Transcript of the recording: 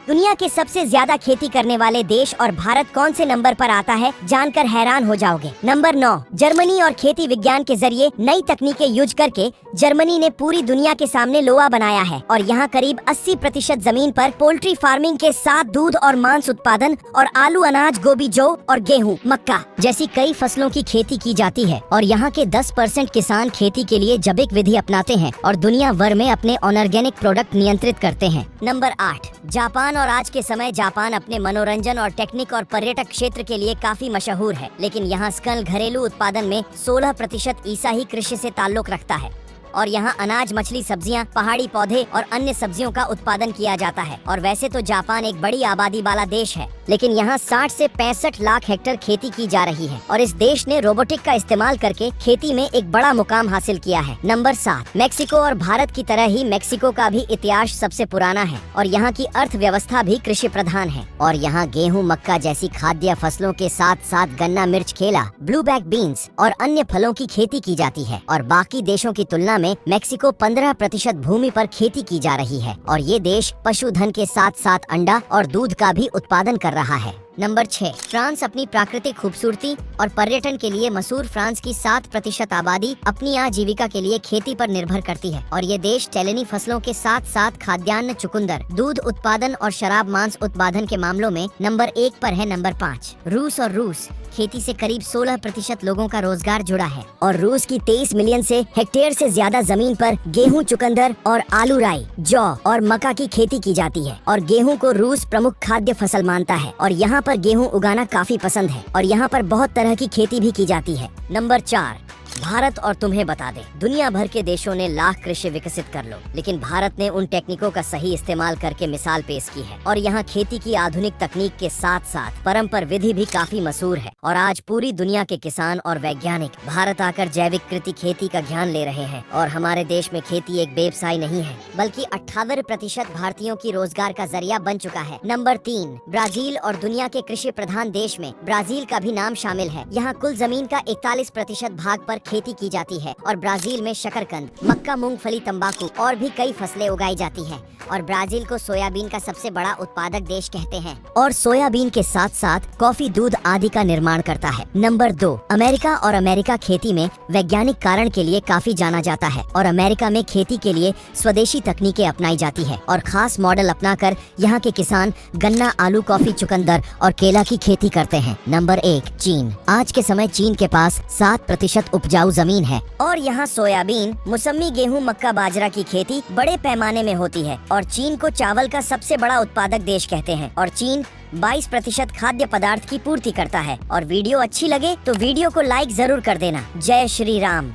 दुनिया के सबसे ज्यादा खेती करने वाले देश और भारत कौन से नंबर पर आता है, जानकर हैरान हो जाओगे। Number 9, Germany. और खेती विज्ञान के जरिए नई तकनीकें यूज करके जर्मनी ने पूरी दुनिया के सामने लोहा बनाया है और यहाँ करीब 80% जमीन पर पोल्ट्री फार्मिंग के साथ दूध और मांस उत्पादन और आलू, अनाज, गोभी, जौ और गेहूँ, मक्का जैसी कई फसलों की खेती की जाती है। और यहाँ के 10% किसान खेती के लिए जैविक विधि अपनाते हैं और दुनिया भर में अपने ऑर्गेनिक प्रोडक्ट नियंत्रित करते हैं। Number 8, Japan. और आज के समय जापान अपने मनोरंजन और टेक्निक और पर्यटक क्षेत्र के लिए काफी मशहूर है, लेकिन यहाँ सकल घरेलू उत्पादन में 16% ईसा ही कृषि से ताल्लुक रखता है और यहाँ अनाज, मछली, सब्जियाँ, पहाड़ी पौधे और अन्य सब्जियों का उत्पादन किया जाता है। और वैसे तो जापान एक बड़ी आबादी वाला देश है, लेकिन यहाँ 60 से 65 लाख हेक्टेयर खेती की जा रही है और इस देश ने रोबोटिक का इस्तेमाल करके खेती में एक बड़ा मुकाम हासिल किया है। Number 7, Mexico. और भारत की तरह ही मेक्सिको का भी इतिहास सबसे पुराना है और यहाँ की अर्थव्यवस्था भी कृषि प्रधान है और यहाँ गेहूँ, मक्का जैसी खाद्य फसलों के साथ साथ गन्ना, मिर्च, केला, ब्लूबैक बीन्स और अन्य फलों की खेती की जाती है। और बाकी देशों की तुलना में मेक्सिको 15% भूमि पर खेती की जा रही है और ये देश पशुधन के साथ साथ अंडा और दूध का भी उत्पादन कर रहा है। Number 6, France. अपनी प्राकृतिक खूबसूरती और पर्यटन के लिए मशहूर फ्रांस की 7% आबादी अपनी आजीविका के लिए खेती पर निर्भर करती है और ये देश तेलनी फसलों के साथ साथ खाद्यान्न, चुकंदर, दूध उत्पादन और शराब, मांस उत्पादन के मामलों में नंबर 1 पर है। नंबर 5, रूस। और रूस खेती से करीब 16% लोगों का रोजगार जुड़ा है और रूस की 23 मिलियन से हेक्टेयर से ज्यादा जमीन पर गेहूं, चुकंदर और आलू, राई, जौ और मक्का की खेती की जाती है और गेहूं को रूस प्रमुख खाद्य फसल मानता है और यहाँ पर गेहूं उगाना काफी पसंद है और यहाँ पर बहुत तरह की खेती भी की जाती है। नंबर 4, भारत। और तुम्हें बता दें, दुनिया भर के देशों ने लाख कृषि विकसित कर लो, लेकिन भारत ने उन टेक्निकों का सही इस्तेमाल करके मिसाल पेश की है और यहाँ खेती की आधुनिक तकनीक के साथ साथ परंपरा विधि भी काफी मशहूर है और आज पूरी दुनिया के किसान और वैज्ञानिक भारत आकर जैविक कृषि खेती का ज्ञान ले रहे हैं। और हमारे देश में खेती एक व्यवसाय नहीं है, बल्कि 58% भारतीयों की रोजगार का जरिया बन चुका है। Number 3, Brazil. और दुनिया के कृषि प्रधान देश में ब्राजील का भी नाम शामिल है। यहाँ कुल जमीन का 41% भाग पर खेती की जाती है और ब्राजील में शकरकंद, मक्का, मूंगफली, तंबाकू और भी कई फसलें उगाई जाती हैं और ब्राजील को सोयाबीन का सबसे बड़ा उत्पादक देश कहते हैं और सोयाबीन के साथ साथ कॉफी, दूध आदि का निर्माण करता है। Number 2, America. और अमेरिका खेती में वैज्ञानिक कारण के लिए काफी जाना जाता है और अमेरिका में खेती के लिए स्वदेशी तकनीकें अपनाई जाती है और खास मॉडल अपनाकर यहाँ के किसान गन्ना, आलू, कॉफी, चुकंदर और केला की खेती करते हैं। नंबर 1, चीन। आज के समय चीन के पास 7% उपजाऊ जमीन है और यहाँ सोयाबीन, मौसमी, गेहूं, मक्का, बाजरा की खेती बड़े पैमाने में होती है और चीन को चावल का सबसे बड़ा उत्पादक देश कहते हैं और चीन 22% खाद्य पदार्थ की पूर्ति करता है। और वीडियो अच्छी लगे तो वीडियो को लाइक जरूर कर देना। जय श्री राम।